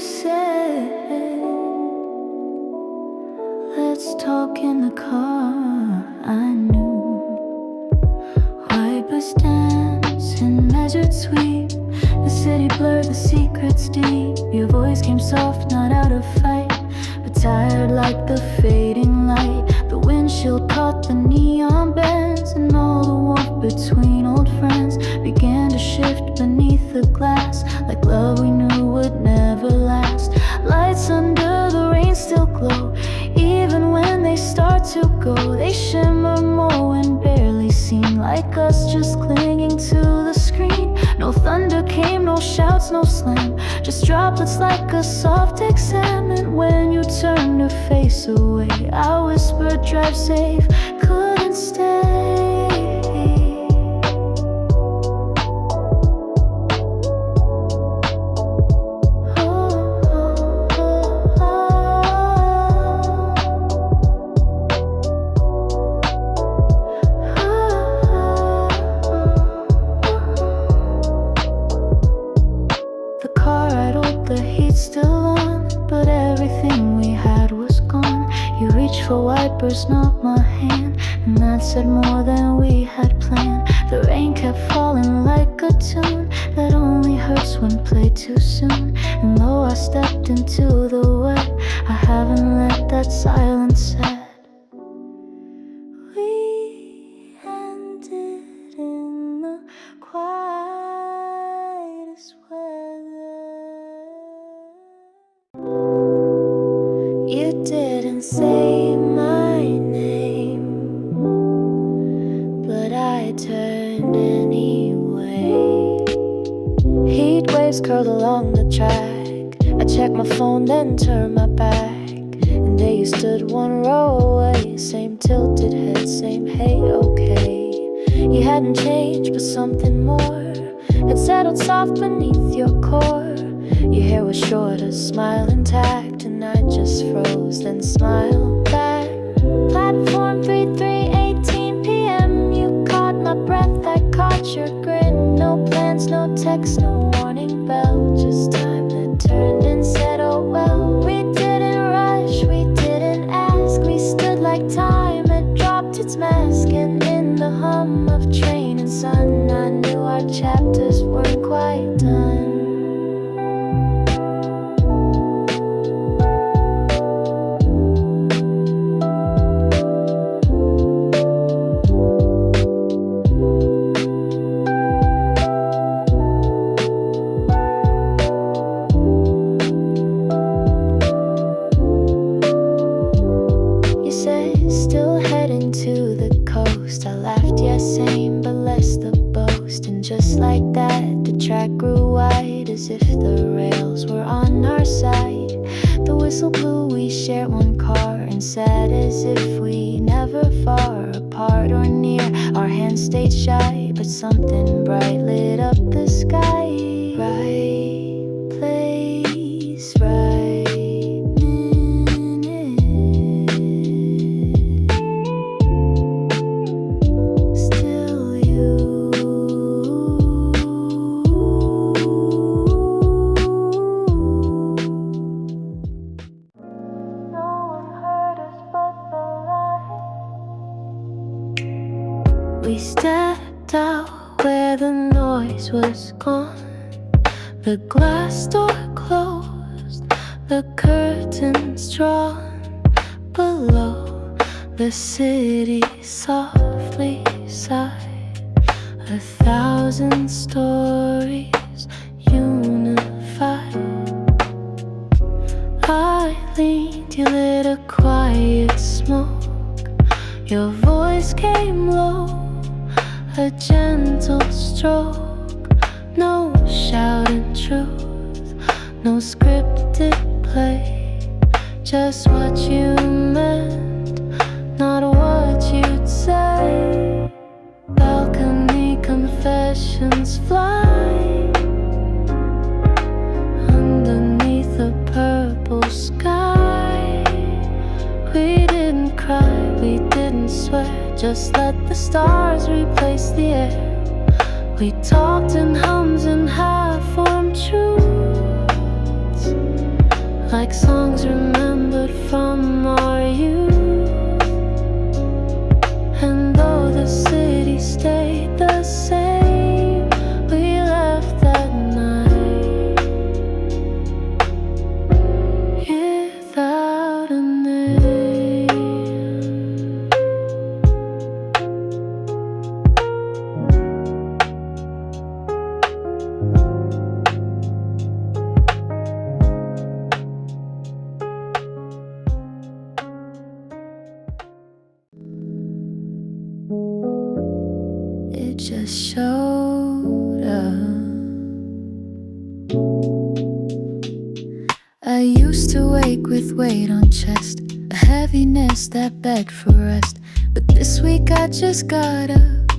said, let's talk in the car. I knew wipers dance in measured sweep. The city blurred, the secrets deep. Your voice came soft, not out of fight, but tired like the fading light. The windshield caught the neon bands, and all the warmth between old friends began to shift beneath the glass, like love we knew would never last. Lights under the rain still glow, even when they start to go. They shimmer more and barely seem like us, just clinging to the screen. No thunder came, no shouts, no slam, just droplets like a soft exam. And when you turned to face away, I whispered, drive safe, couldn't stay. Wipers, not my hand, and that said more than we had planned. The rain kept falling like a tune that only hurts when played too soon. And though I stepped into the wet, I haven't let that silence set. We ended in the quietest weather. You didn't say my name, but I turned anyway. Heat waves curled along the track. I checked my phone, then turned my back. And there you stood one row away. Same tilted head, same hey, okay. You hadn't changed, but something more had settled soft beneath your core. Your hair was short, a smile intact, and I just froze, then smiled back. Platform 3:18 p.m. You caught my breath, I caught your grin. No plans, no text, no warning bell, just time that turned and said, oh well. We didn't rush, we didn't ask. We stood like time had dropped its mask, and in the hum of train and sun, I knew our chapters weren't quite done. As if the rails were on our side. The whistle blew, we shared one car, and sad as if we never far apart or near. Our hands stayed shy, but something bright lit up the sky. Right place, right minute. Still you. We stepped out where the noise was gone. The glass door closed, the curtains drawn. Below, the city softly sighed. 1,000 stories unified. I leaned, you lit a quiet smoke. Your voice came low, a gentle stroke. No shouting truth, no scripted play. Just what you meant, not what you'd say. Balcony confessions fly underneath a purple sky. We didn't cry, we didn't swear, just let the stars replace the air. We talked in hums and half-formed truths. like songs remembered from our youth. And though the city stayed the same, we left that night without a name. It just showed up. I used to wake with weight on chest, a heaviness that begged for rest. But this week I just got up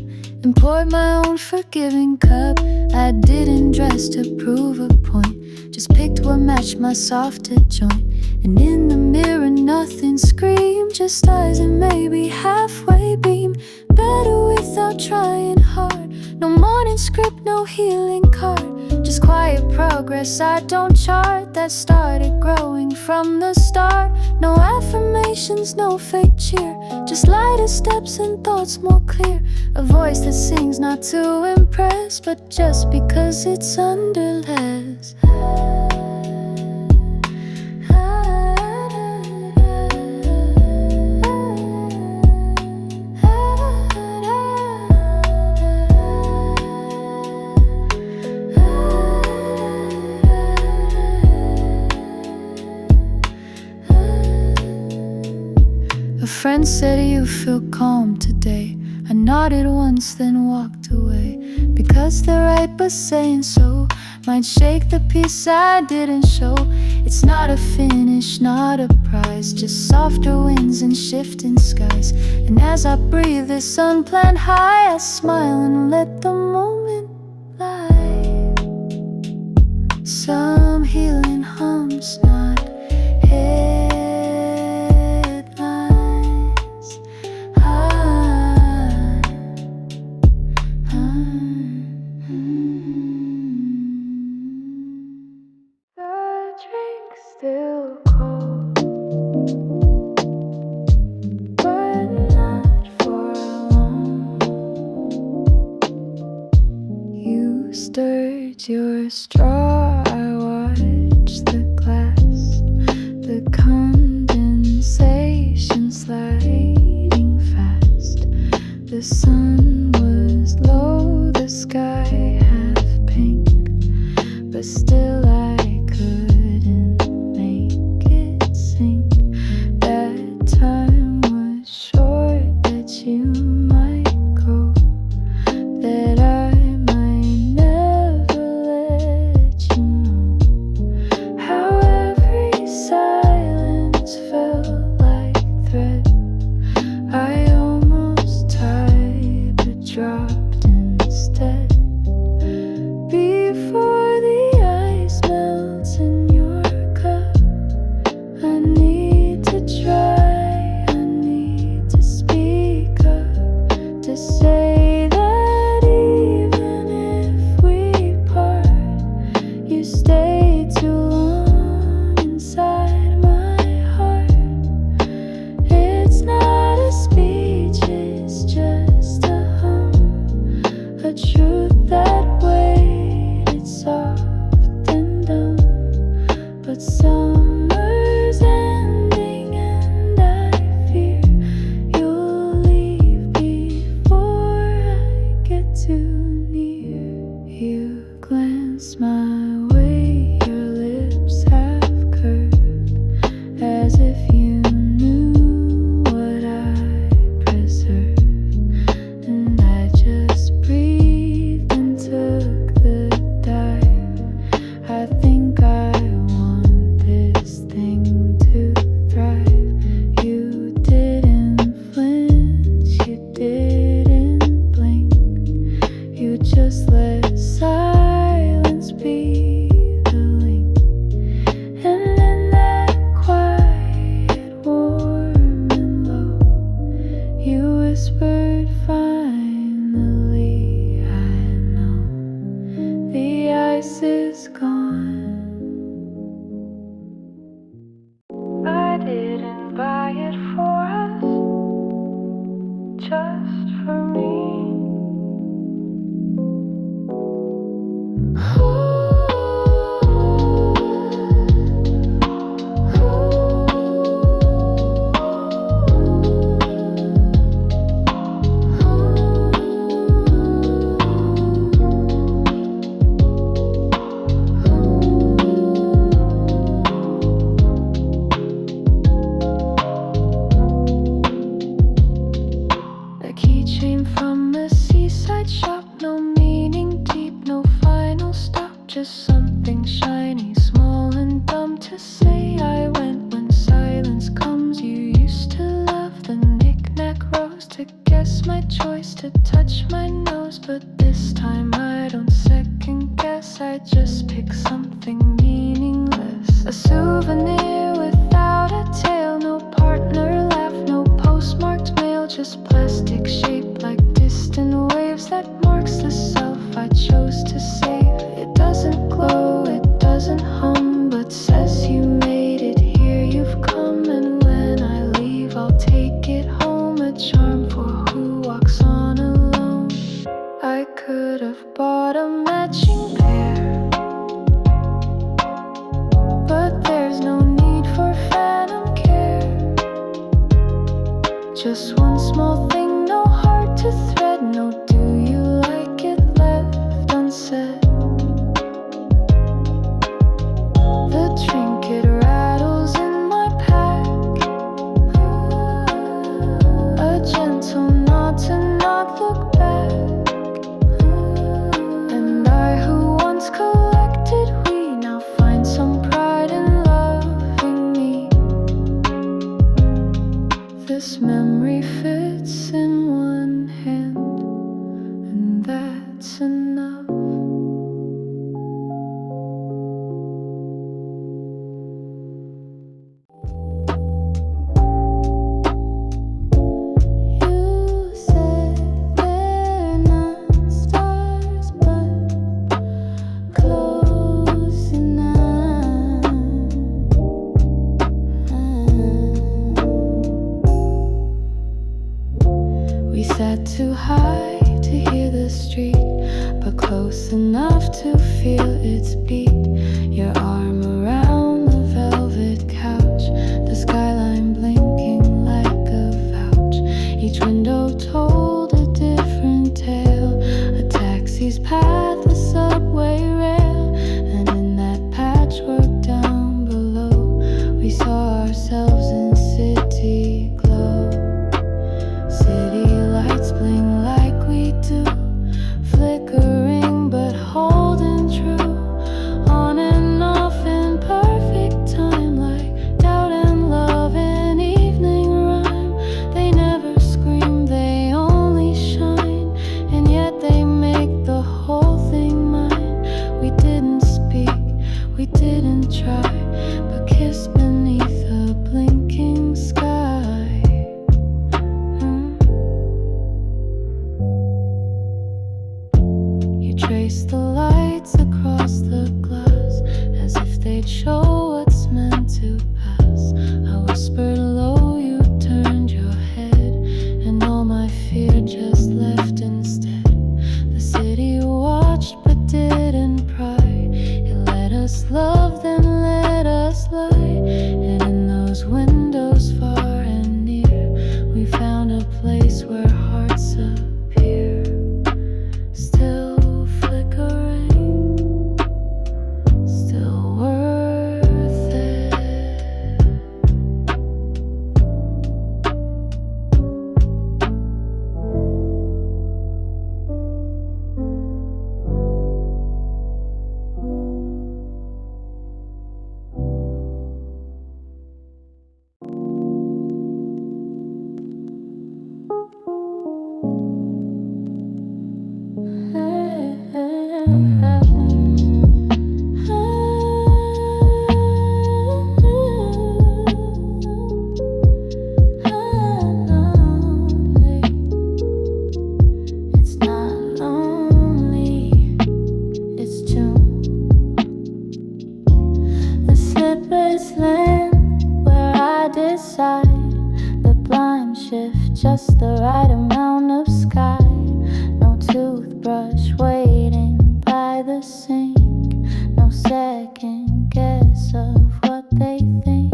and poured my own forgiving cup. I didn't dress to prove a point, just picked what matched my softer joint. And in the mirror nothing screamed, just eyes and maybe halfway beam. Better without trying hard. No morning script, no healing card, just quiet progress I don't chart, that started growing from the start. No affirmations, no fake cheer, just lighter steps and thoughts more clear. A voice that sings not to impress, but just because it's under less. A friend said you feel calm today. I nodded once then walked away, because they're right but saying so might shake the piece I didn't show. It's not a finish, not a prize, just softer winds and shifting skies. And as I breathe this unplanned high, I smile and let the moment lie. Some healing hums, not headlines. The drink's still cold, but not for long. You stirred your straw, I watched the glass, the condensation sliding fast. The sun was low, the sky half pink, but still I couldn't make to say I went when silence comes. You used to love the knick-knack rose, to guess my choice, to touch my nose. But this time I don't second guess, I just pick something meaningless. A souvenir without a tail, no partner laugh, no postmarked mail, just plastic shaped like distant waves that marks the self I chose to save. It doesn't glow, it doesn't hum, but says you made it, here you've come. And when I leave I'll take it home, a charm for who walks on alone. I could have bought a matching pair, but there's no need for phantom care. Just one small thing, no heart to thread, no do you like it left unsaid. The trinket rattles in my pack, a gentle nod to not look back. And I who once collected, we now find some pride in loving me. This memory fits in one hand, and that's enough. You said they're not stars, but close enough. We sat too high to hear the street, but close enough to feel its beat. Your arm around the velvet couch, the skyline blinking like a vouch. Each window told a different tale, a taxi's path, a subway rail. And in that patchwork down below, we saw ourselves in city glow. City lights bling like we do, flickering but holding true, on and off in perfect time, like doubt and love in evening rhyme. They never scream, they only shine, and yet they make the whole thing mine. We didn't speak, we didn't try, but kissed beneath a blinking sky. You trace the lights across the glass, as if they'd show what's meant to pass. I whispered low, you turned your head, and all my fear just left instead. The city watched but didn't pry. It let us love, then let us lie. And in those windows far and near, we found a place where hearts appear, still flickering, still worth it. It's not lonely, it's June. The slippers land where I decide, the blind shift just the right amount of sky. No toothbrush waiting by the sink, no second guess of what they think.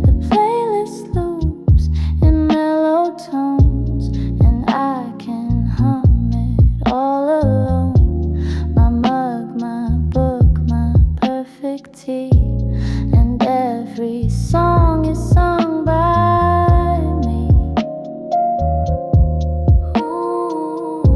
The playlist loops in mellow tones, and I can hum it all alone. My mug, my book, my perfect tea, and every song is sung by me. Ooh.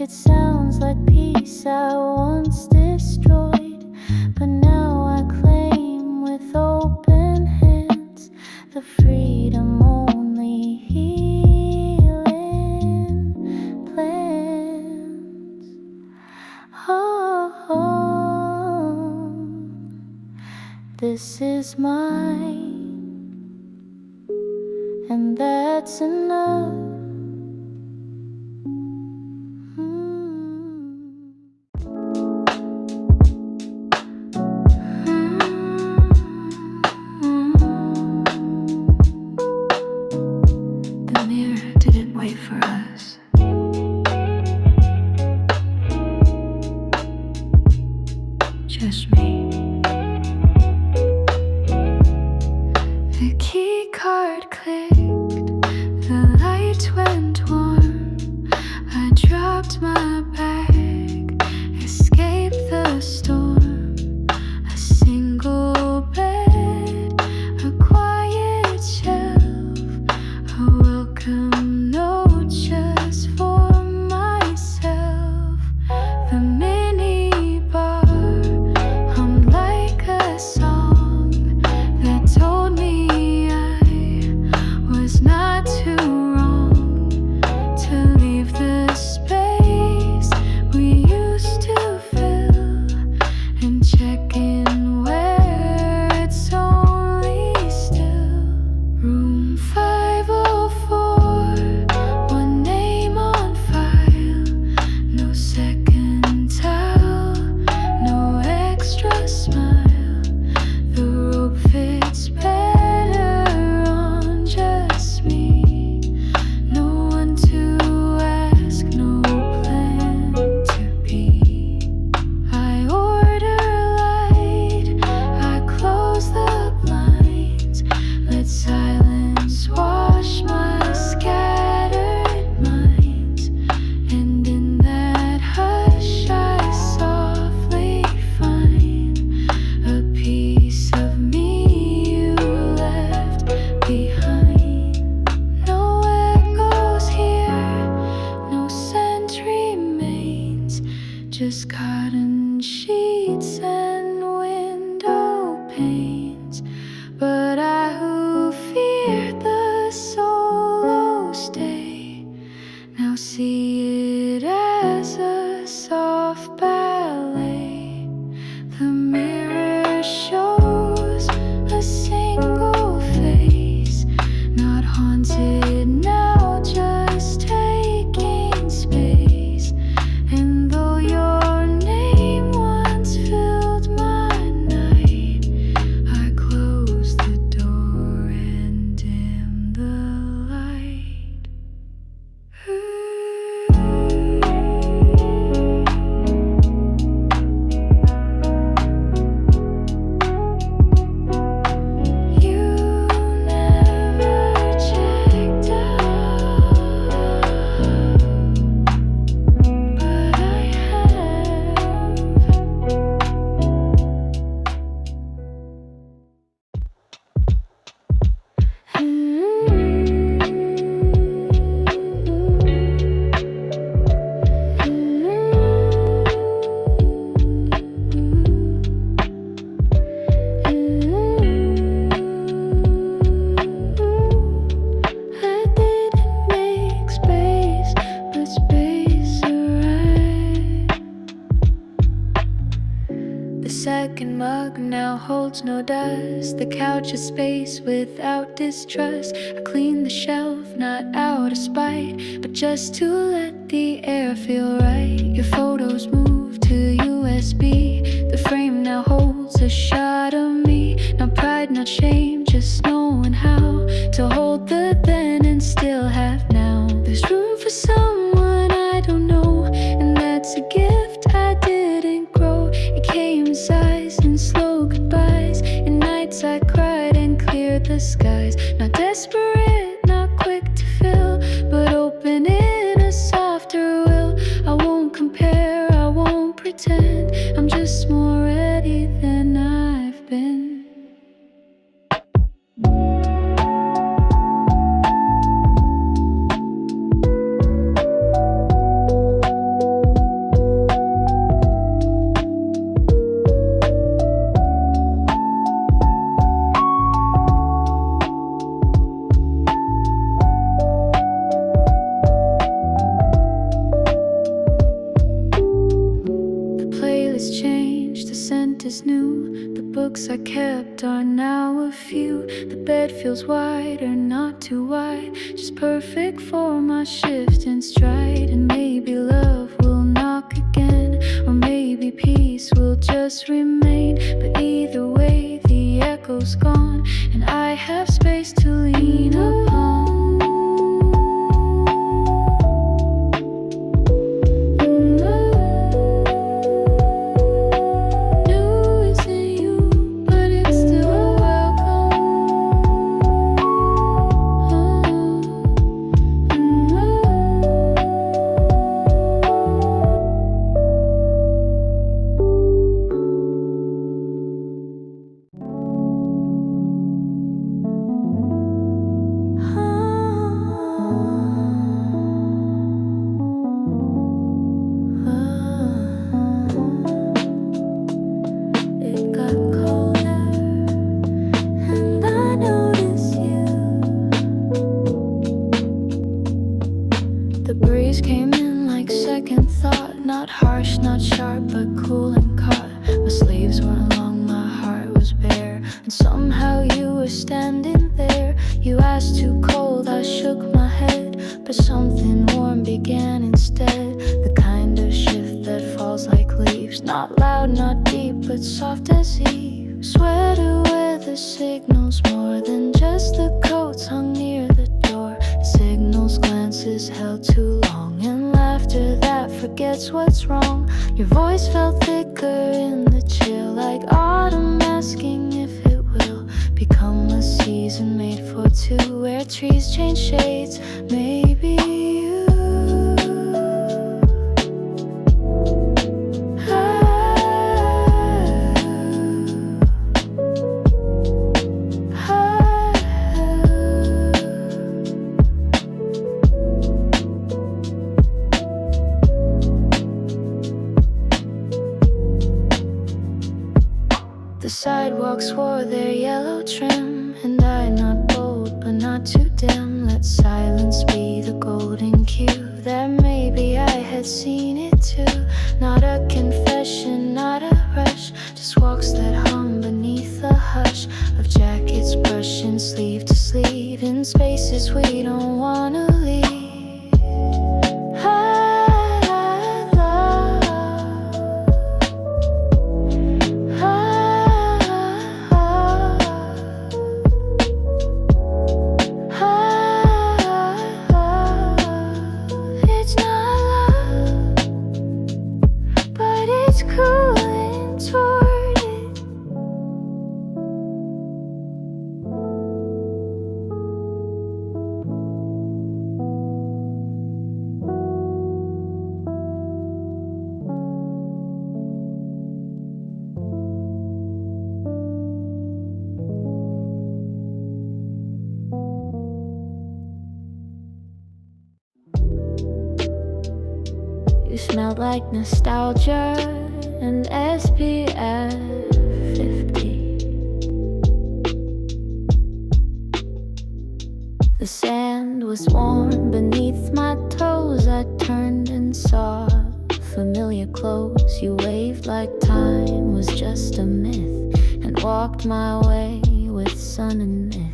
It sounds like peace I once destroyed, but now I claim with open hands the freedom only healing plans. Oh, this is mine, and that's enough. Just cotton sheets and window panes, but I who feared the solo stay now see it as a soft ballet. The mirror shows a single face, not haunted now, just taking space. And though your name once filled my night, I close the door and dim the light. You never checked out, but I have. I didn't make space, but space arrived. The second mug now holds no dust. The couch is space without distrust. I clean the shelf, not out of spite, but just to let the air feel right. Your photos move to USB. The frame now holds a shot of me. Not pride, not shame, just knowing how to hold the then and still have now. There's room for someone I don't know, and that's a gift I didn't grow. It came in size and slow goodbyes. In nights I cried and cleared the skies. Not desperate, not quick to fill, but open in a softer will. I won't compare, I won't pretend. I'm just more ready than I've been. books I kept are now a few. The bed feels wider, not too wide, just perfect for my shift and stride. And maybe love will knock again, or maybe peace will just remain. But either way, the echo's gone, and I have space to lean upon. The sidewalks wore their yellow trim, and I, not bold but not too dim, let silence be the golden cue that maybe I had seen it too. Not a confession, not a rush, just walks that hum beneath the hush of jackets brushing sleeve to sleeve in spaces we don't wanna leave. You smelled like nostalgia and SPF 50. The sand was warm beneath my toes. I turned and saw familiar clothes. You waved like time was just a myth, and walked my way with sun and myth.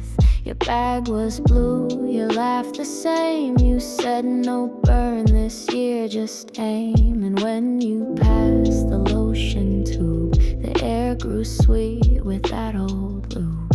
Your bag was blue, your laugh the same. You said no burn this year, just aim. And when you passed the lotion tube, the air grew sweet with that old lube.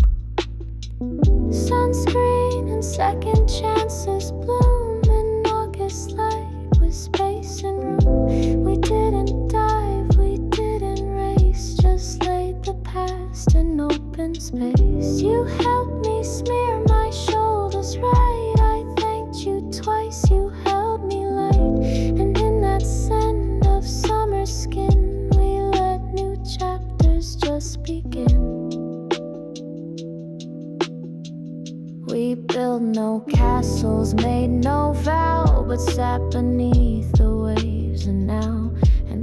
Sunscreen and second chances bloom in August light with space and room. We didn't dive, we didn't race, just laid the past in open space. You helped me smear my shoulders right, I thanked you twice, you held me light. And in that scent of summer skin, we let new chapters just begin. We built no castles, made no vow, but sat beneath the waves. And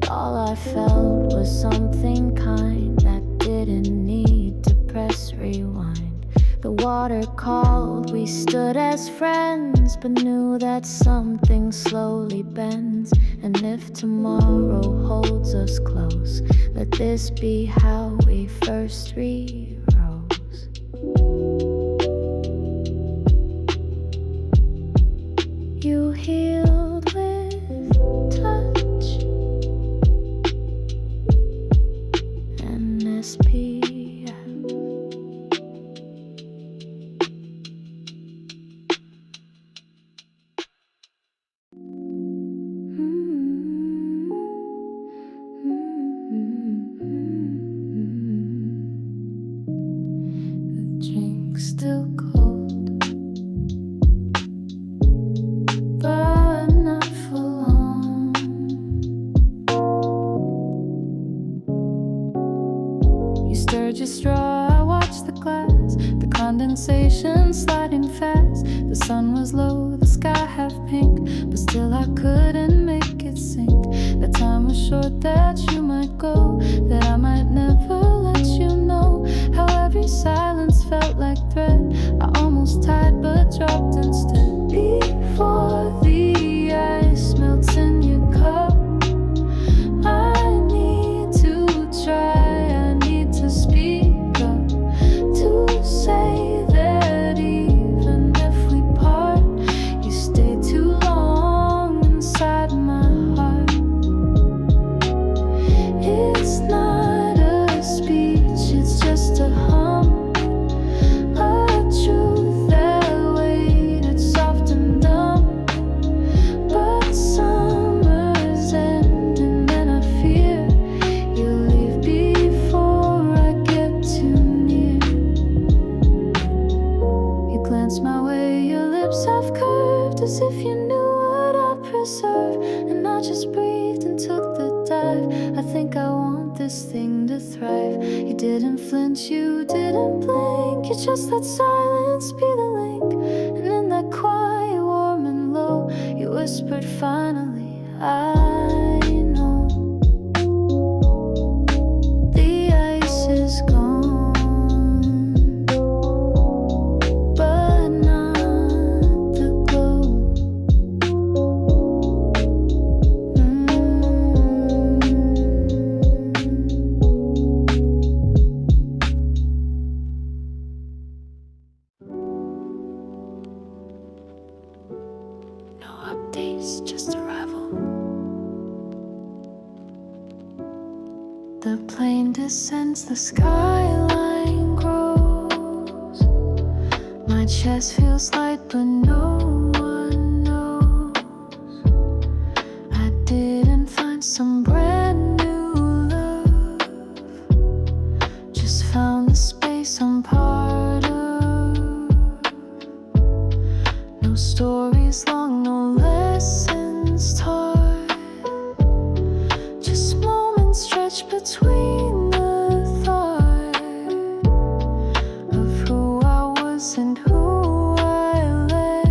all I felt was something kind that didn't need to press rewind. The water called, we stood as friends, but knew that something slowly bends. And if tomorrow holds us close, let this be how we first rose. You healed with touch and SPF. The drink's still cold, but not for long. You stirred your straw, I watched the glass, the condensation sliding fast. The sun was low, the sky half pink, but still I couldn't make it sink. The time was short, that you might go, that I might never let you know. How every silence felt like thread. I almost tied but dropped instead. Before the ice melts in your cup, I need to try, I need to speak up, to say that even if we part, you stay too long inside my heart. It's not a speech, it's just a hum, a truth that waited soft and dumb. But summer's ending and I fear you'll leave before I get too near. You glanced my way, your lips half curved, as if you knew what I'd preserve. And I just breathed and took the dive. I think I want this thing to thrive. You didn't flinch, you didn't blink, you just let silence be the link. And in that quiet, warm and low, you whispered finally, I know. The ice is gone, but not the glow. No updates, just arrival. The plane descends, the skyline grows. My chest feels light, but no one knows. I didn't find some brand new love, just found the space I'm part of. No stories long, no lessons taught, just moments stretched between the thought of who I was and who I let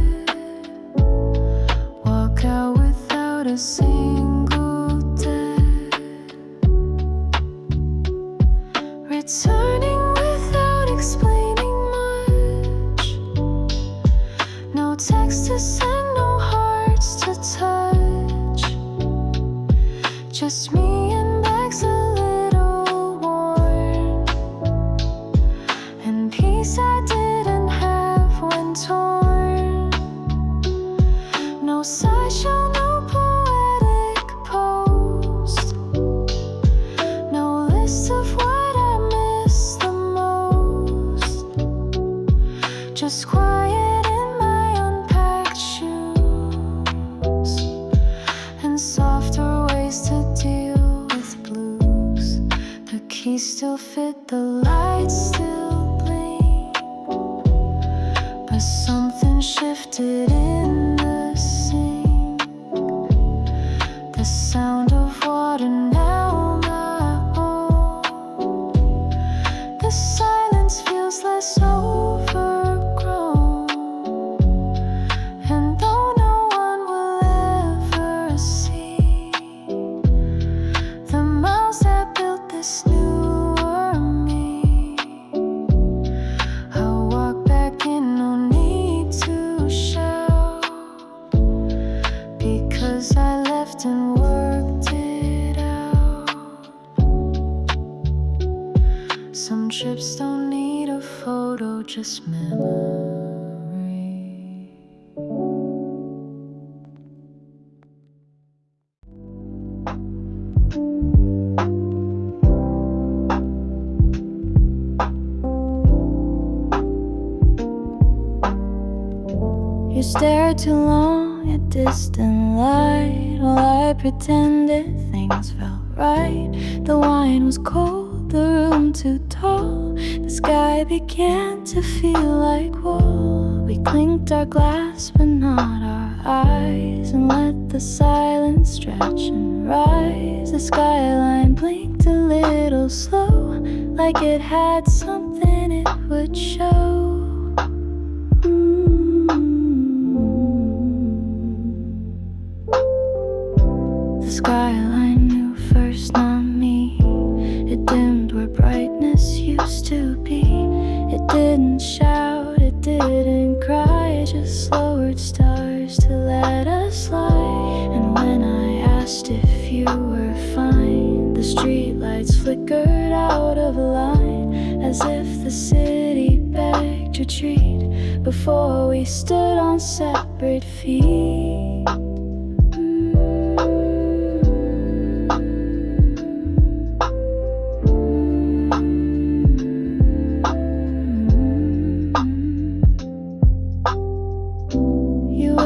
walk out without a single debt, returning without explaining much. No text to send, no hearts to touch, just me and bags a little worn, and peace I didn't have when torn. No sideshow, no poetic post, no list of what I miss the most, just quiet in my unpacked shoes, and softer ways to deal with blues. The keys still fit, the lights still blink, but something shifted in the sink. 'cause I left and worked it out. Some trips don't need a photo, just memory. You stared too long at distant light while I pretended things felt right. The wine was cold, the room too tall. The sky began to feel like wool. We clinked our glass but not our eyes, and let the silence stretch and rise. The skyline blinked a little slow, like it had something it would show. The skyline knew first, not me. It dimmed where brightness used to be. It didn't shout, it didn't cry. It just lowered stars to let us fly. And when I asked if you were fine, the streetlights flickered out of line, as if the city begged retreat before we stood on separate feet.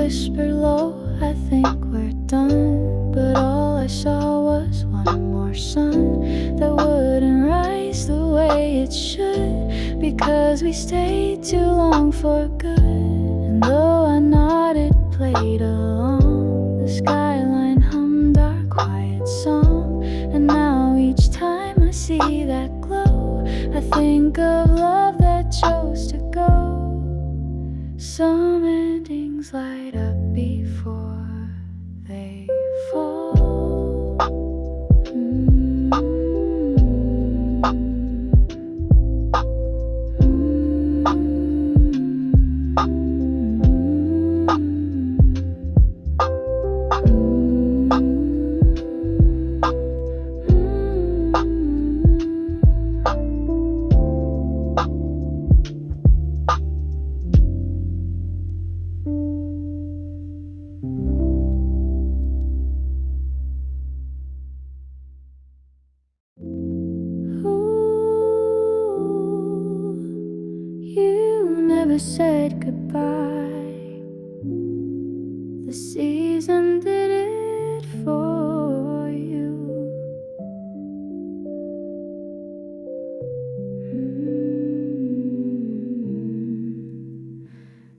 Whisper low, I think we're done, but all I saw was one more sun that wouldn't rise the way it should, because we stayed too long for good. And though I nodded, played along, the skyline hummed our quiet song. And now each time I see that glow, I think of love that chose to go. Some endings light up before they fall. Never said goodbye. The season did it for you.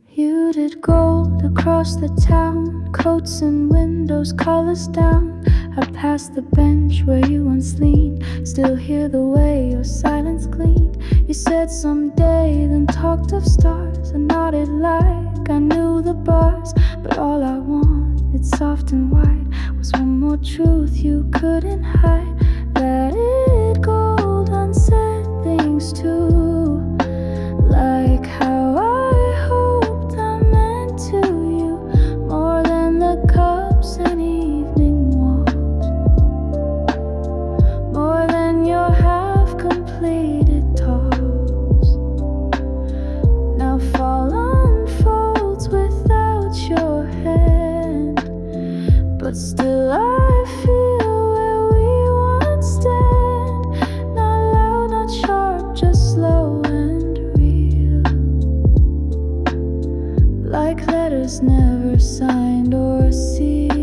You did gold across the town, coats and windows, colors down. I passed the bench where you once leaned, still hear the way your silence gleamed. You said someday, then talked of stars. I nodded like I knew the bars, but all I wanted, soft and white, was one more truth you couldn't hide. That it gold unsaid things too, like how I hoped I meant to you more than the cups and evening walks, more than your half-completed talks. Now fall unfolds without your hand, but still I feel where we once stand. Not loud, not sharp, just slow and real, like letters never signed or sealed.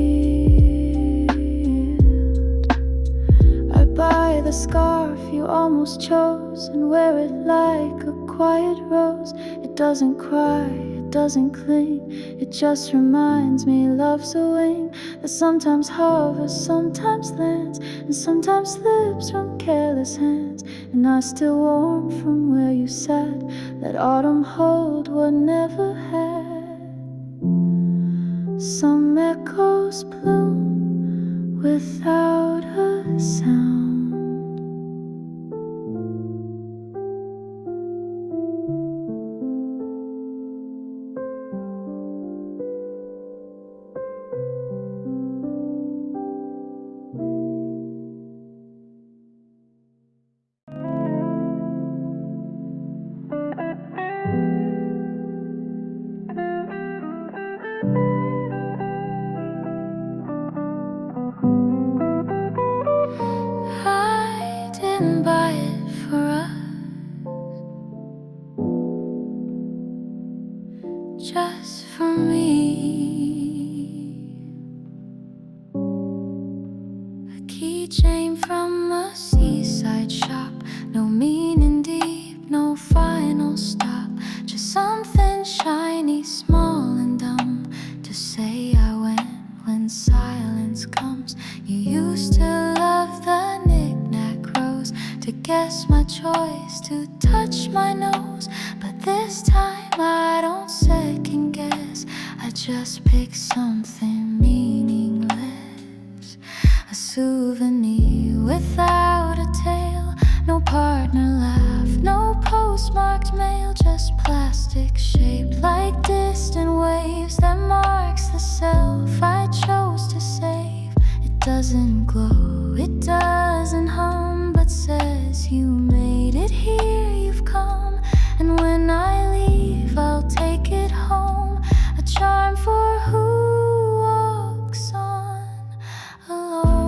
I buy the scarf you almost chose and wear it like a quiet rose. It doesn't cry, it doesn't cling, it just reminds me love's a wing that sometimes hovers, sometimes lands, and sometimes slips from careless hands. And I still warm from where you sat, let autumn hold what never had. Some echoes bloom without a sound. keychain from a seaside shop. No meaning deep, no final stop. Just something shiny, small and dumb to say I went when silence comes. You used to love the knick-knack rose, to guess my choice, to touch my nose. But this time I don't second guess, I just pick something meaningless. A souvenir without a tale, no partner laugh, no postmarked mail, just plastic shaped like distant waves that marks the self I chose to save. It doesn't glow, it doesn't hum, but says you made it here, you've come. And when I leave, I'll take it home, a charm for who walks on alone.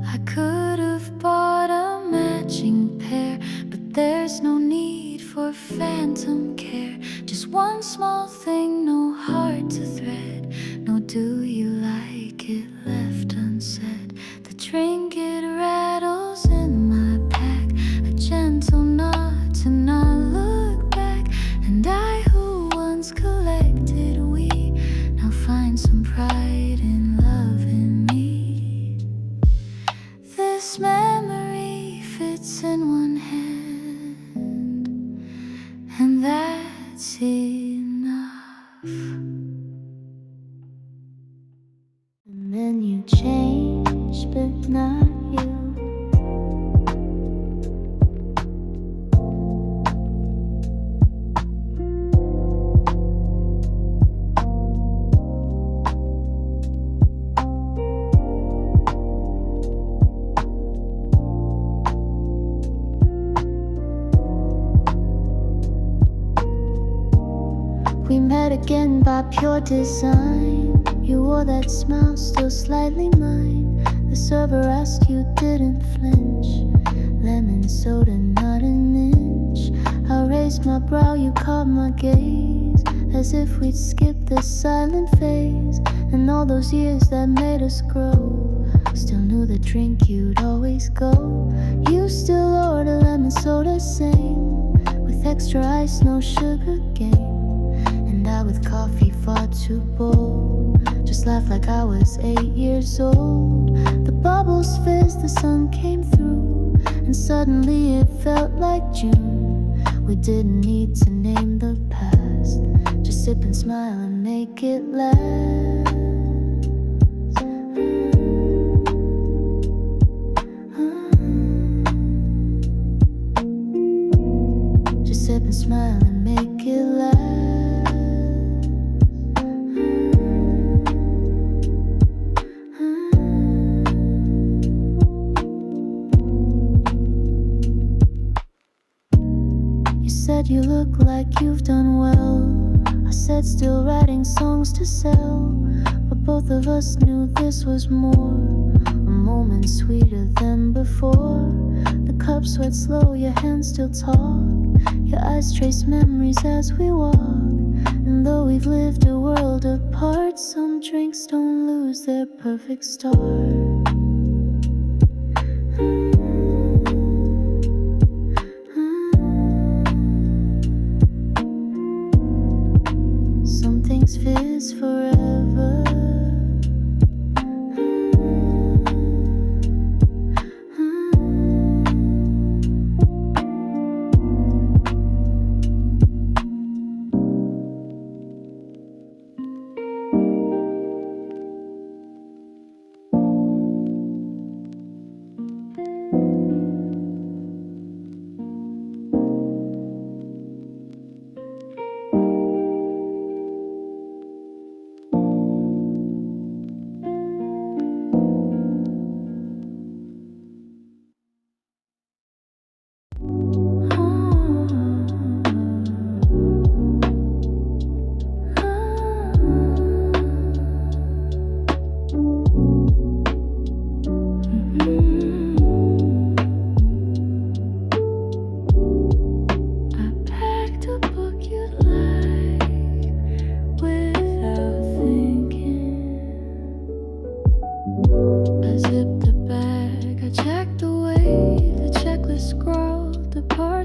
I could have bought a matching pair, but there's no need for phantom care. Just one small thing, no heart to thread, no do you like it left unsaid. The trinket rattles in my pack, a gentle nod to not look back. And I who once collected we now find some pride in loving me. This memory fits in one hand, and that's enough. And then you change, but not you. We met again by pure design. You wore that smile still slightly mine. The server asked, you didn't flinch. Lemon soda, not an inch. I raised my brow, you caught my gaze, as if we'd skipped the silent phase. And all those years that made us grow, still knew the drink you'd always go. You still order lemon soda, same, with extra ice, no sugar game. And I with coffee far too bold, just laughed like I was 8 years old. The bubbles fizzed, the sun came through, and suddenly it felt like June. We didn't need to name the past, just sip and smile and make it last. Just sip and smile and make it last. Said you look like you've done well. I said still writing songs to sell, but both of us knew this was more, a moment sweeter than before. The cups went slow, your hands still talk, your eyes trace memories as we walk. And though we've lived a world apart, some drinks don't lose their perfect start. Fizz forever.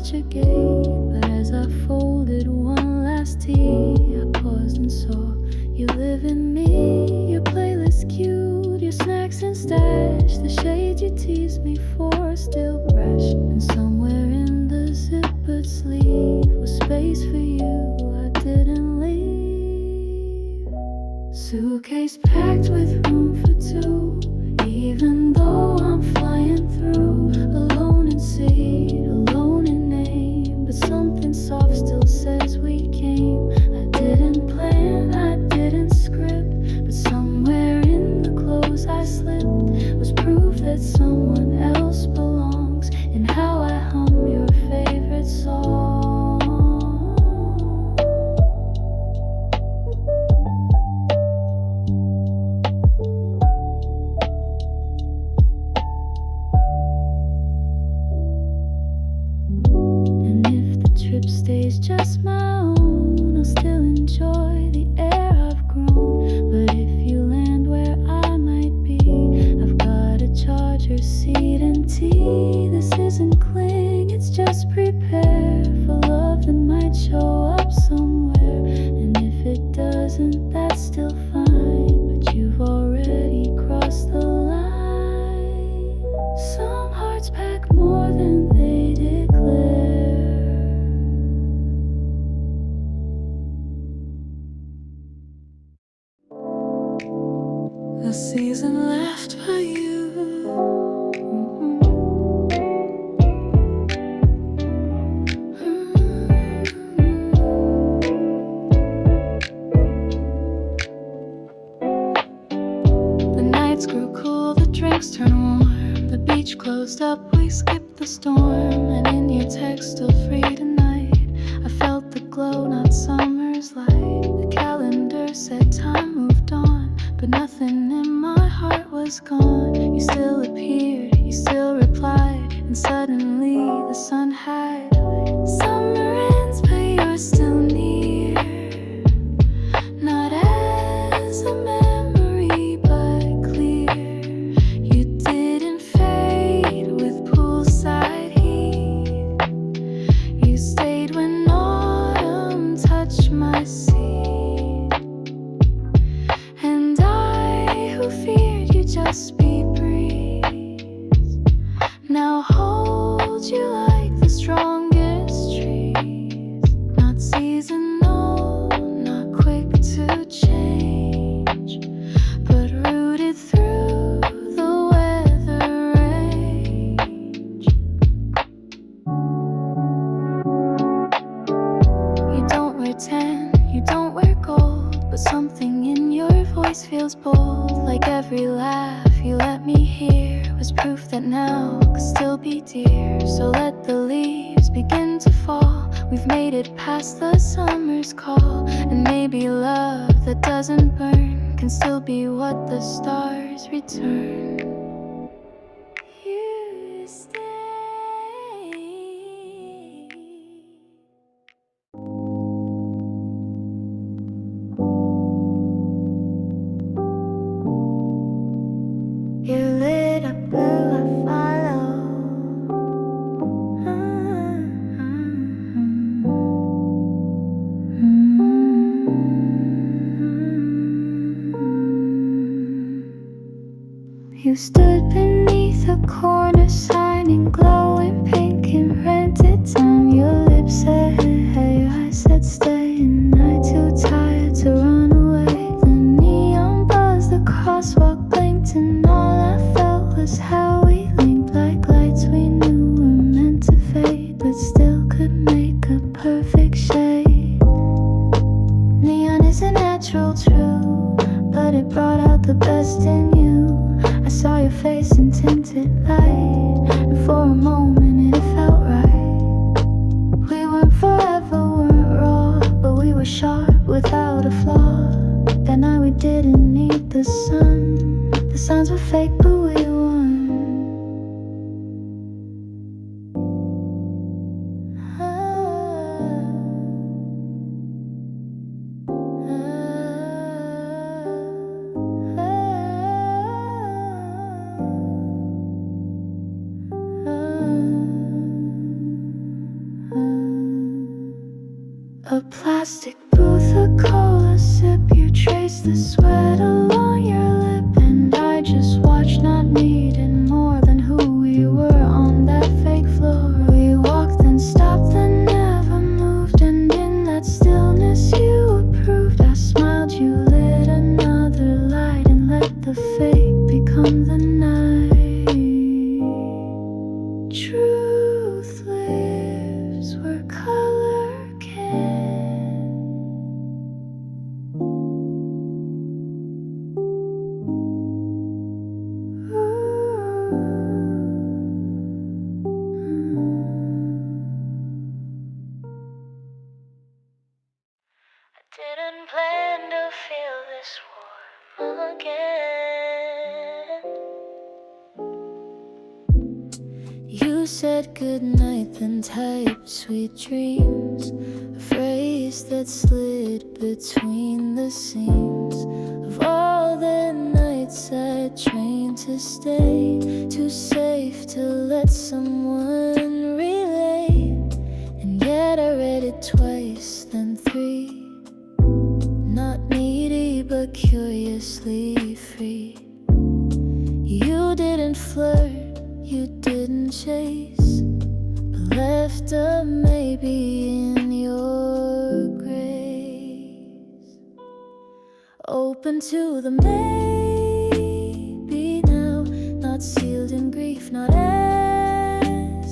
such a gate, but as I folded one last tea, I paused and saw you live in me. Your playlist cute, your snacks and stash, the shades you teased me for still fresh. And somewhere in the zippered sleeve was space for you I didn't leave. Suitcase packed with room for two, even though I'm flying through. Alone in seat, alone in name, but something soft still says we came. I didn't plan, I didn't script, but somewhere in the clothes I slipped was proof that someone else belongs in how I hum your favorite song. And if the trip stays just my own, I'll still enjoy the air I've grown. But if you land where I might be, I've got a charger seat and tea. This isn't cling, it's just prepare for love that might show up somewhere. And if it doesn't, that's still fine, but you've already crossed the line. Some hearts pack more than they declare. A season left for you. The nights grew cool, the drinks turned warm, the beach closed up, we skipped the storm. And in your text, still free tonight, I felt the glow, not summer's light. The calendar said time moved on, but nothing in my heart was gone. You still appeared, you still replied, and suddenly the sun had summer ends, but you're still near. Not as a memory, but clear. You didn't fade with poolside heat. You stayed when autumn touched my seat. And I, who feared you just be breeze, now hold you like the strongest trees. Not seasonal, not quick to change, but rooted through the weather range. You don't wear tan, you don't wear gold, but something in your voice feels bold. Like every laugh you let me hear was proof that now could still be dear. So let the leaves begin to fall, we've made it past the summer's call. And maybe love that doesn't burn can still be what the stars return. You stay. You lit up blue, I follow. You stood beneath a corner sign in glowing pink and rented time. Your lips said hey, I said stay, and I too tired to run away. The neon buzzed, the crosswalk blinked, and all I felt was how we linked like lights we knew were meant to fade, but still could make a perfect shade. Neon isn't natural, true, but it brought out the best in you. I saw your face in tinted light, and for a moment it felt right. We weren't forever, weren't raw, but we were sharp without a flaw. That night we didn't need the sun. The signs were fake, but we won. plastic booth, a cola sip. You trace the sweat along your lip, and I just watched, not needing more than who we were on that fake floor. We walked and stopped and never moved, and in that stillness you approved. I smiled, you lit another light, and let the fake become the night. Truth lives where color can. I didn't plan to feel this warm again. You said goodnight, then typed sweet dreams, a phrase that slid between the seams of all the nights I trained to stay. Too safe to let someone relate, and yet I read it twice, then three. Not needy but curiously free. You didn't flirt, you didn't chase, but left a maybe in your grace. Open to the maybe now, not sealed in grief, not asking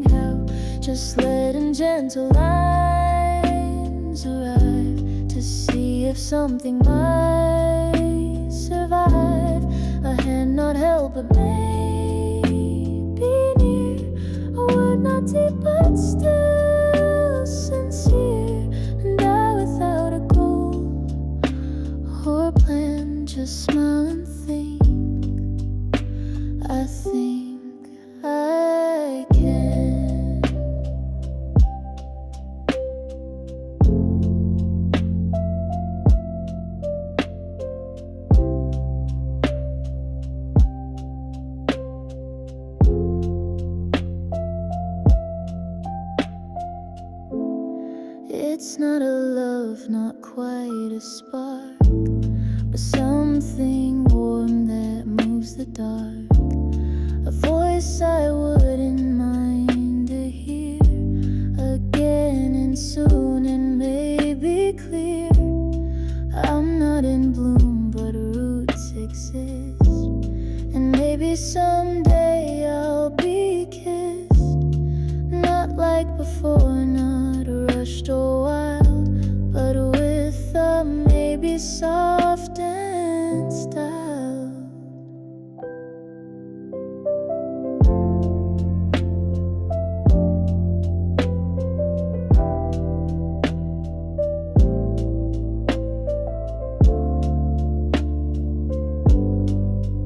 how, just letting gentle lines arrive to see if something might survive. A hand not held but maybe near, a word not deep but still sincere. And I without a goal or plan, just smile and think. I think I can. It's not a love, not quite a spark, but something warm that moves the dark. A voice I wouldn't mind to hear again and soon, and maybe clear. I'm not in bloom, but roots exist, and maybe someday I'll be kissed. Not like before, not rushed or wild, but with a maybe soft and styled.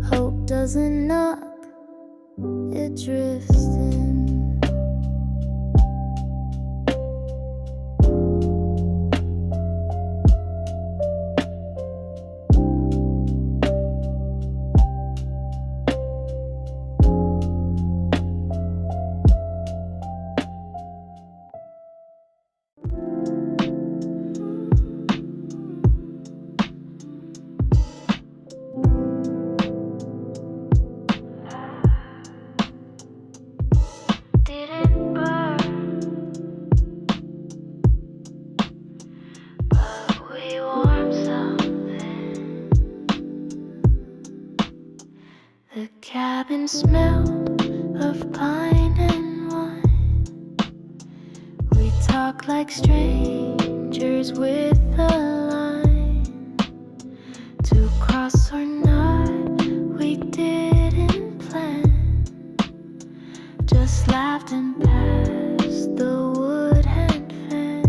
Hope doesn't knock, it drifts in. Didn't burn, but we warmed something. The cabin smelled of pine and wine. We talk like strangers with a line to cross or not. We didn't plan, just laughed and passed the wood and fan.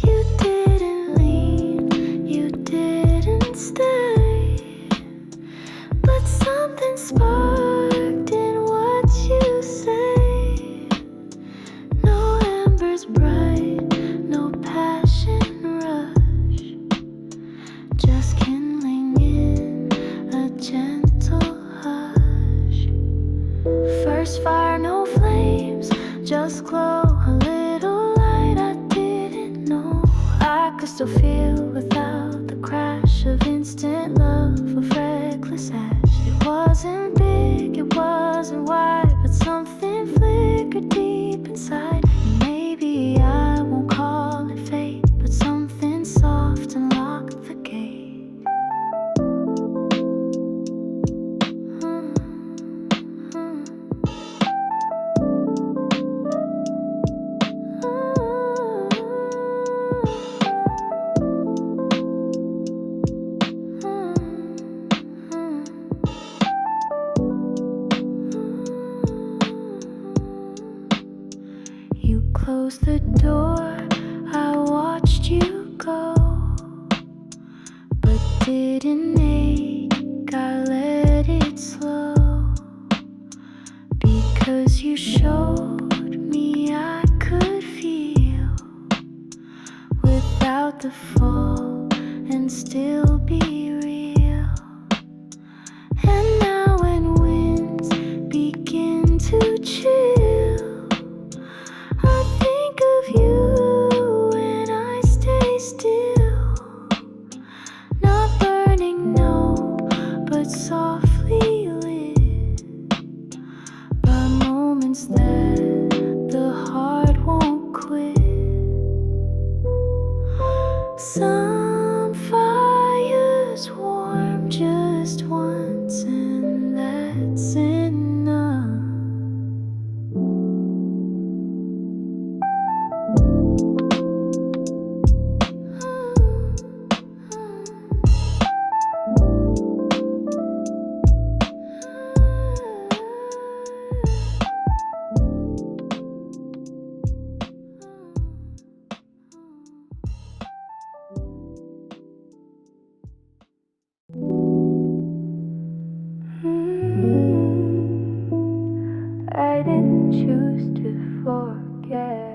You didn't leave, you didn't stay, but something sparked in what you say. No embers bright, no passion rush, just kindling in a gentle hush. First fire, no flames, just glow, a little light. I didn't still feel without the crash of instant love, of reckless ash. It wasn't big, it wasn't wide, but something flickered deep inside. Maybe I won't call it fate, but something soft unlocked the gate. Closed the door, I watched you go, but didn't ache, I let it slow, because you showed me I could feel without the fall and still be real. And now when winds begin to chill, you and I stay still, not burning, no, but softly lit by moments that the heart won't quit. Some fires warm just once, and that's enough. I didn't choose to forget.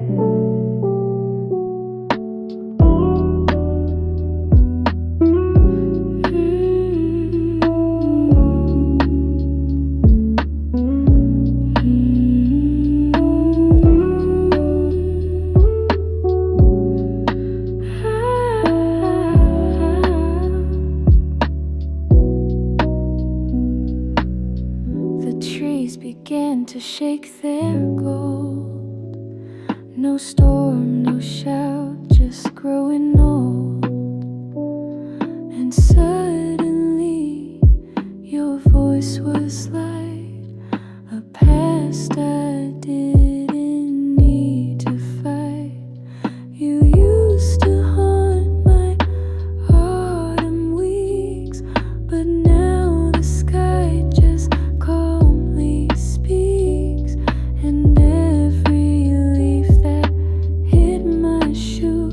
Began to shake their gold. No storm, no shout, just growing old. And suddenly your voice was like a past I didn't need to fight. You used to haunt my autumn weeks, but now the sky just calmly speaks, and every leaf that hit my shoe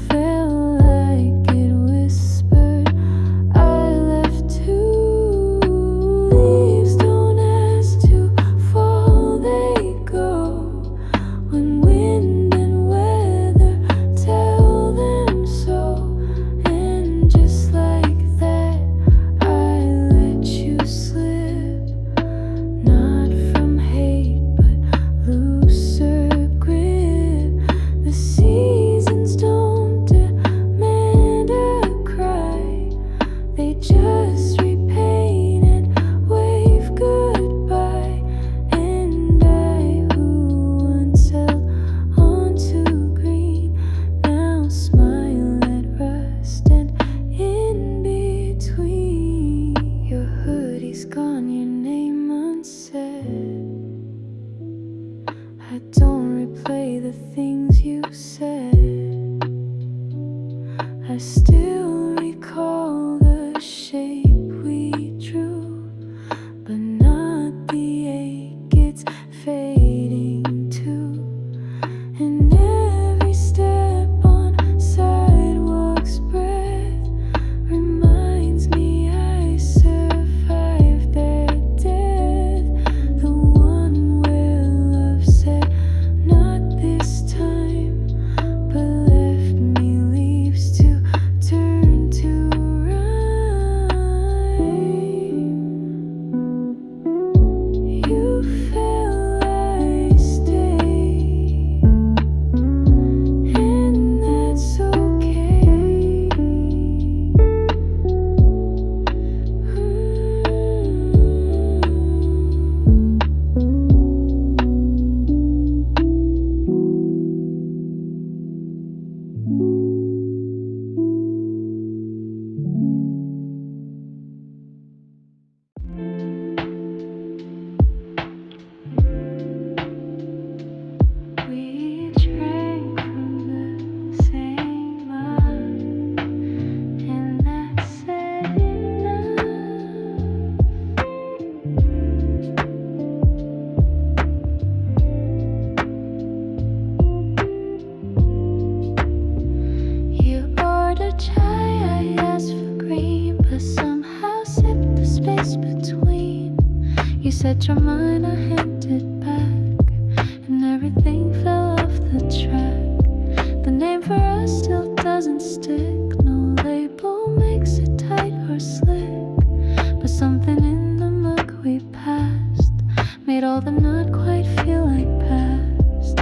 felt like it whispered, I left two leaves, don't ask to fall, they go when wind and weather tell them so. And just like that I let you slip, not from hate but looser grip. The seasons don't demand a cry, they just repaint and wave goodbye. And I, who once held onto green, now smile at rust and in between. Your hoodie's gone, your name unsaid. I don't replay the things you said, I still recall the shape we drew, but not the ache it's fading to. And every step on sidewalk's breath reminds me I survived their death, the one where love said not this time, but left me leaves to turn switch our mind, I handed back, and everything fell off the track. The name for us still doesn't stick. No label makes it tight or slick, but something in the muck we passed made all the not quite feel like past.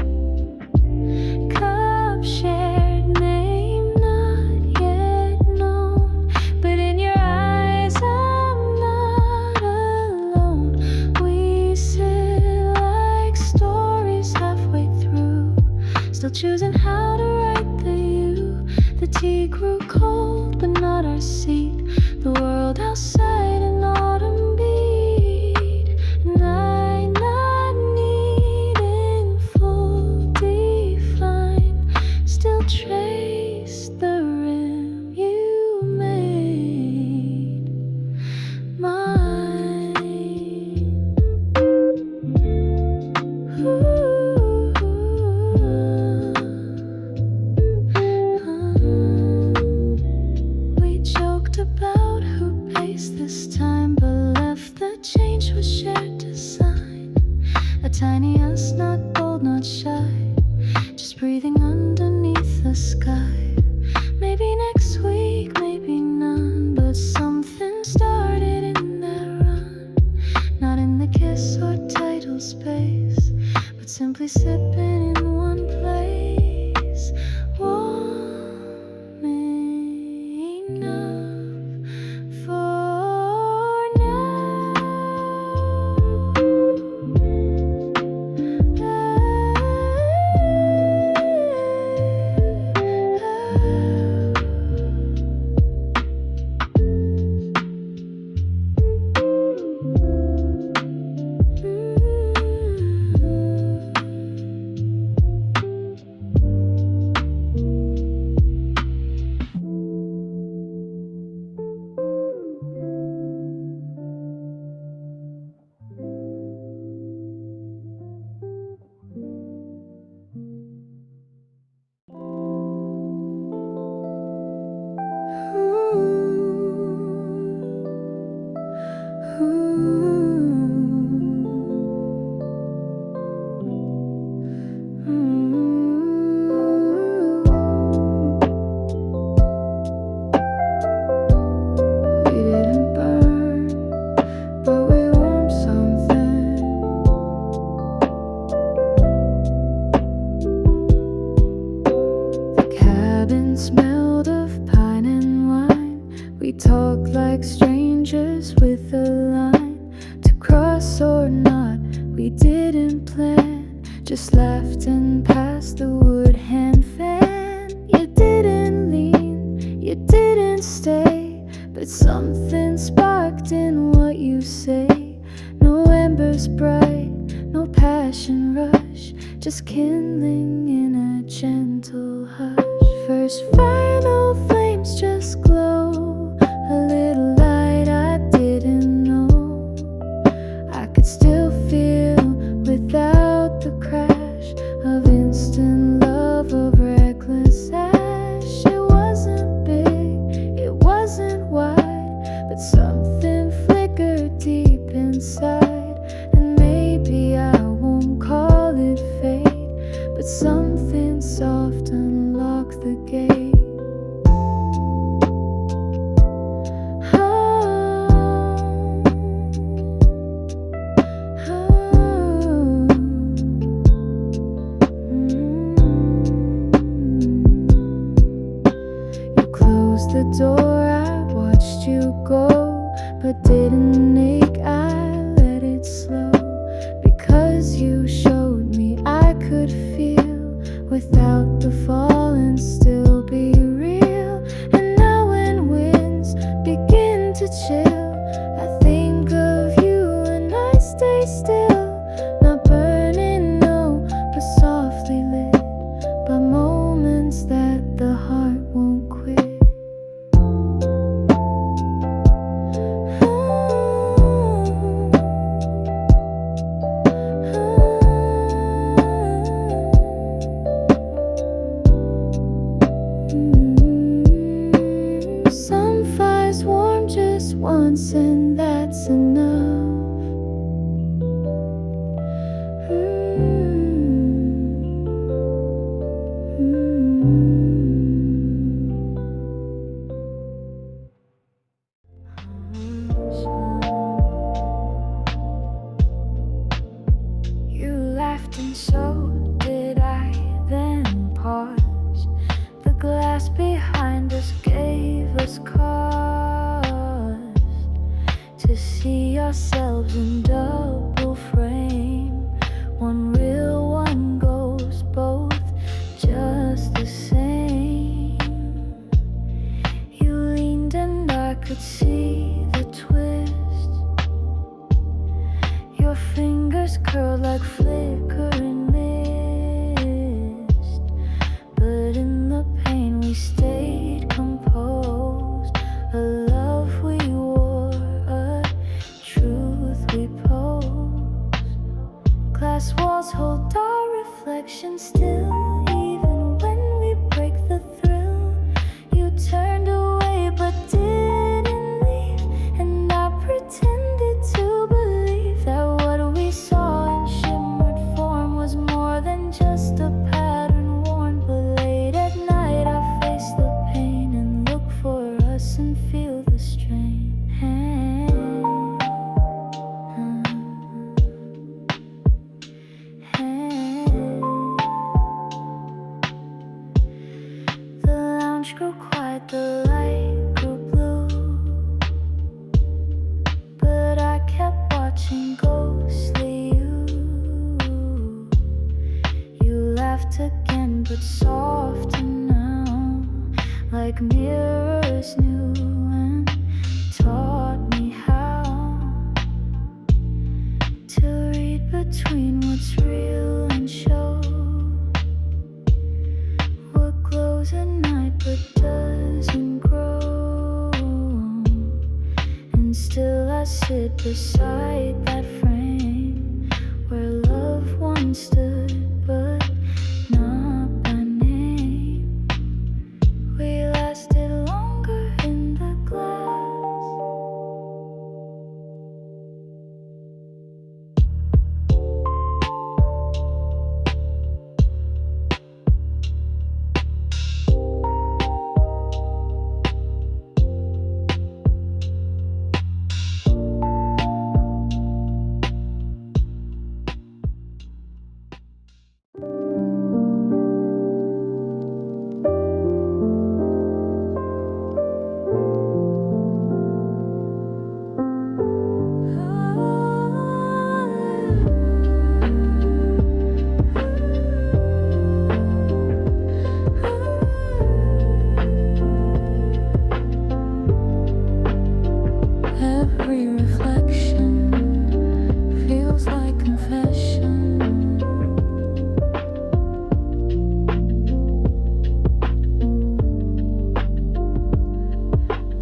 Cup shared, name not yet known, but in your eyes I'm not alone. We sit like stories halfway through, still choosing how to write the you. The tea grew cold, but not our seat. The world outside an autumn beat, and I not needing full define, still trace the rim you made mine. We joked about who pays this time, but left the change with shared design. A tiny us, not bold, not shy, just breathing underneath the sky. Maybe next week, maybe none, but something started in that run. Not in the kiss or title space, but simply sipping in one place. Warm enough for now. We didn't burn, but we warmed something. The cabin smelled of pine and wine. We talked like strangers with a line to cross or not. We didn't plan, just laughed and passed the wood hand fan. You didn't lean, you didn't stay, but something sparked in what you say. No embers bright, no passion rush, just kindling in a gentle hush. First final flames just glow, a little light I didn't know I could still feel without the crash of instant love, of reckless ash. It wasn't big, it wasn't wide, but something flickered deep inside. And maybe I won't call it fate, but something soft unlocked the gate. You closed the door, I watched you go, but didn't ache, I let it slow. Because you showed me I could feel without the fall and still be real. And now when winds begin to chill, I think of you and I stay still. Not burning, no, but softly lit by moments that the heart won't quit. and so did I. Then pause. The glass behind us gave us cause to see ourselves in double frame. One real, one ghost, both just the same. You leaned and I could see the twist. Your fingers curled like flickering mist. But in the pain we stayed composed. A love we wore, a truth we posed. Glass walls hold our reflection still. Even when we break the thrill. You turned away but didn't leave. And I pretended to believe that what we saw in shimmered form was more than just a pattern worn. But late at night I face the pain and look for us and feel the strain. The lounge grew quiet, the light grew blue. But I kept watching ghostly you. You laughed again, but softer now. Like mirrors new and taught me how to read between what's real and show. What glows at night but doesn't grow. And still I sit beside that frame where love once stood but not by name. We lasted longer in the glass. Every reflection feels like confession.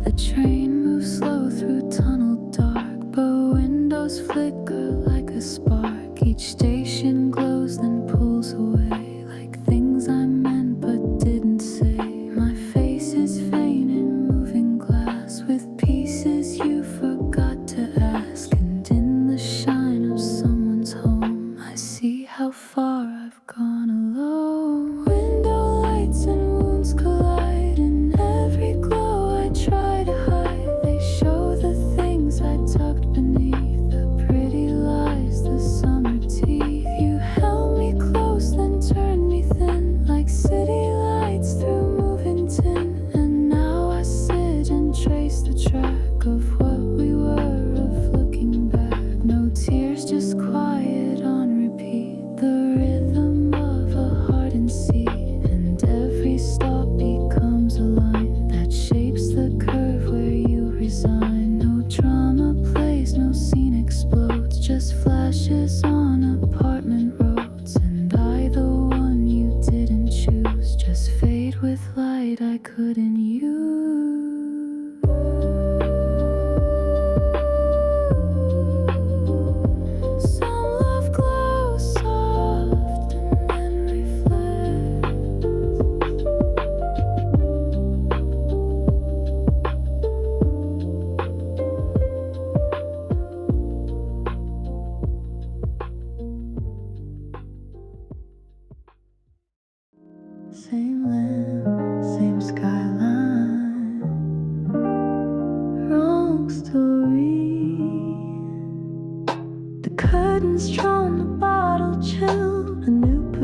The train moves slow through tunnel dark, but windows flicker like a spark. Each station glows then pulls away, like things I meant but didn't say. My face is faint in moving glass with pieces you forgot to ask. And in the shine of someone's home, I see how far I've gone alone. Window lights and wounds collide. In every glow I try to hide, they show the things I tucked beneath, the pretty lies, the summer teeth. You held me close then turned me thin, like city lights through moving tin. And now I sit and trace the track of what we were, of looking back. No tears, just quiet on repeat, the rhythm of a heart in sea. And every stop becomes a line that shapes the curve where you resign. No drama plays, no scene explodes, just flashes on apartment roads. And I, the one you didn't choose, just fade with light I couldn't use. Some love glows soft and then reflects. Same land, same skyline, wrong story. The curtains drawn, the bottle chills.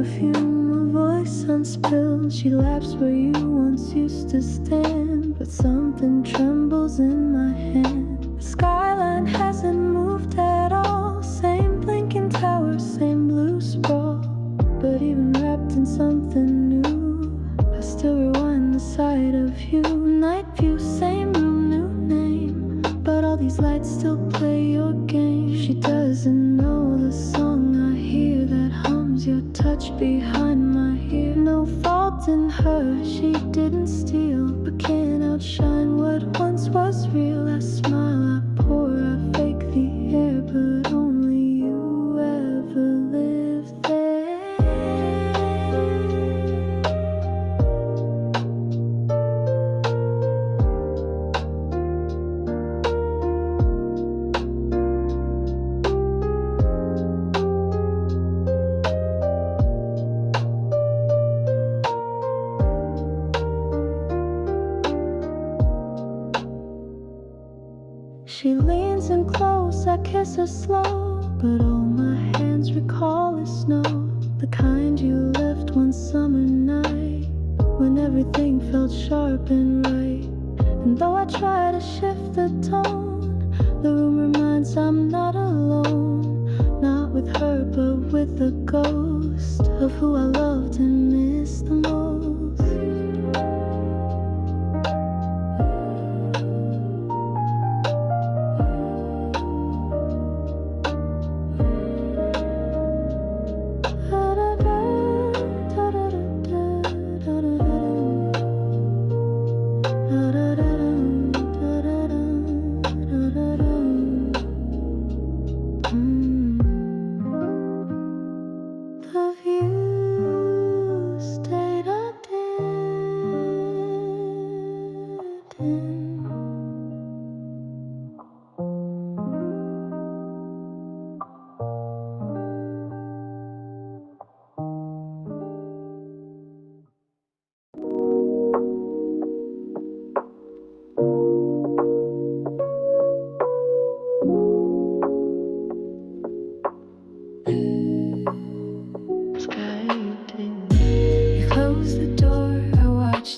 perfume, a voice unspilled. She laughs where you once used to stand, but something trembles in my hand. The skyline hasn't moved at all. Same blinking tower, same blue sprawl. But even wrapped in something new, I still rewind the sight of you. Night view, same room, new name, but all these lights still play your game. She doesn't know the song I hear that hums your touch behind my ear. No fault in her, she didn't steal, but can't outshine what once was real. I smile, I pour, I fake the air, but only you ever lived there. She leans in close, I kiss her slow, but all my hands recall is snow. The kind you left one summer night, when everything felt sharp and right. And though I try to shift the tone, the room reminds I'm not alone. Not with her, but with the ghost of who I loved and missed the most.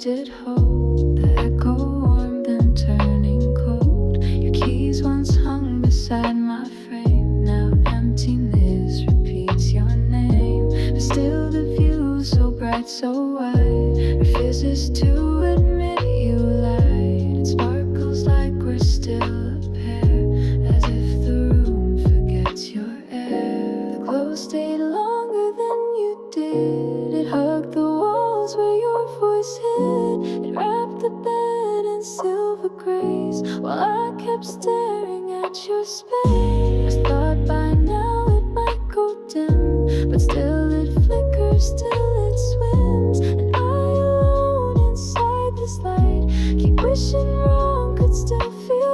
It hold the echo warm then turning cold. Your keys once hung beside my frame, now emptiness repeats your name. But still the view so bright, so wide, refuses to admit you lied. It sparkles like we're still a pair, as if the room forgets your air. The glow stayed longer than you did. It hugged the walls where your voice hid. It wrapped the bed in silver grace, while I kept staring at your space. I thought by now it might go dim, but still it flickers, still it swims. And I alone inside this light keep wishing wrong could still feel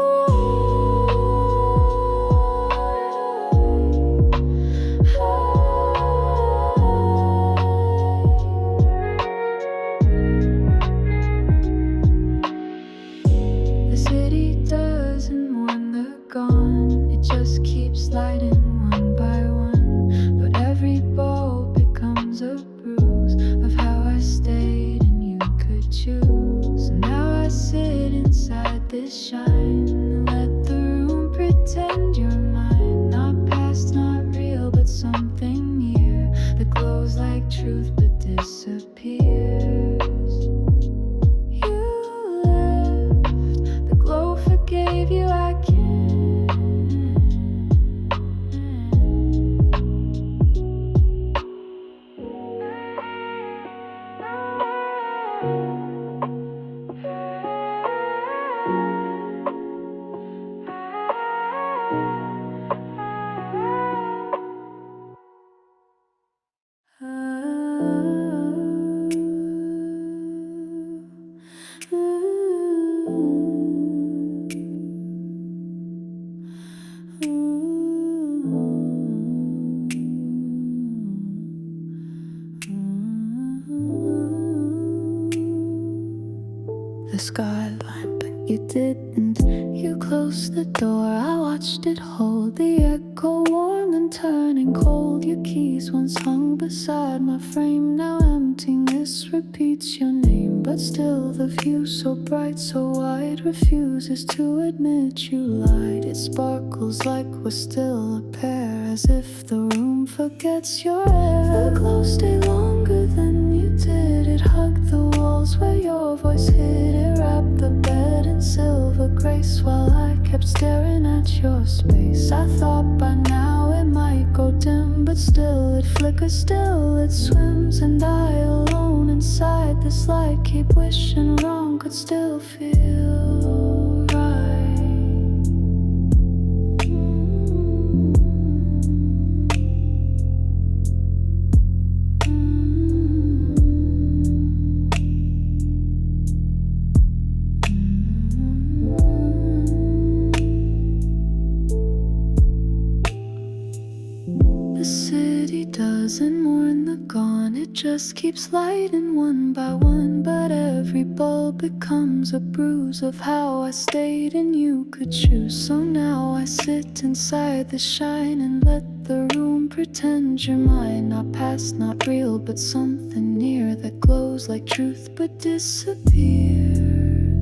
gone. It just keeps lighting one by one, but every bulb becomes a bruise of how I stayed and you could choose. And now I sit inside this shine and let the room pretend you're mine. Not past, not real, but something near that glows like truth but disappears. You left, the glow forgave you, I can't. The skyline, but you didn't. You closed the door, I watched it hold. The echo warm and turning cold. Your keys once hung beside my frame. Now emptiness repeats your name, but still the view so bright, so wide, refuses to admit you lied. It sparkles like we're still a pair, as if the room forgets your air. The glow stayed longer than you did. It hugged the walls where your voice hid. It wrapped the bed in silver grace while I kept staring at your space. I thought by now it might go dim, but still it flickers, still it swims. And I alone inside this light keep wishing wrong could still feel right. The city doesn't mourn the gone, it just keeps lighting one by one. But every bulb becomes a bruise of how I stayed and you could choose. So now I sit inside the shine and let the room pretend you're mine. Not past, not real, but something near that glows like truth but disappears.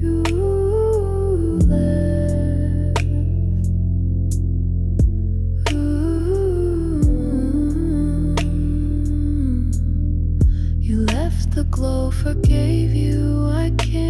You left. You left the glow, forgave you, I can't.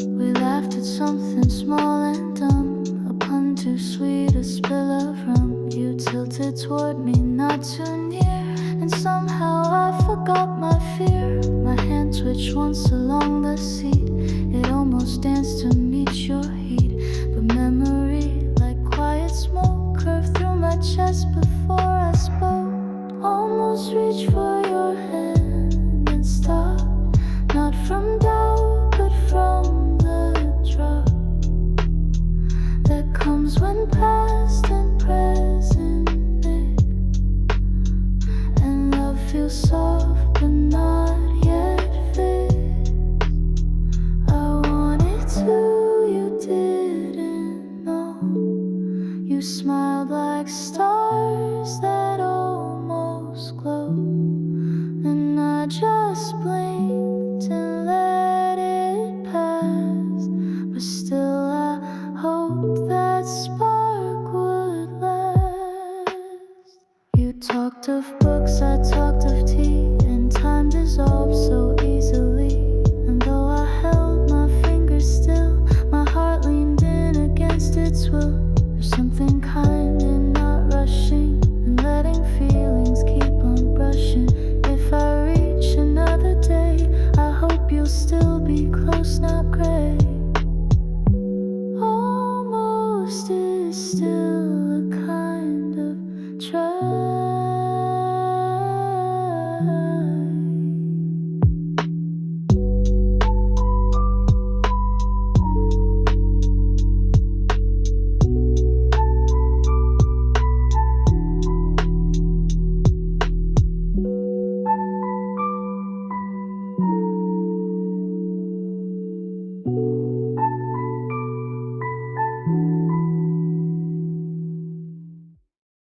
We laughed at something small and dumb, a pun too sweet, a spill of rum. You tilted toward me, not too near, and somehow I forgot my fear. My hand twitched once along the seat, it almost danced to me.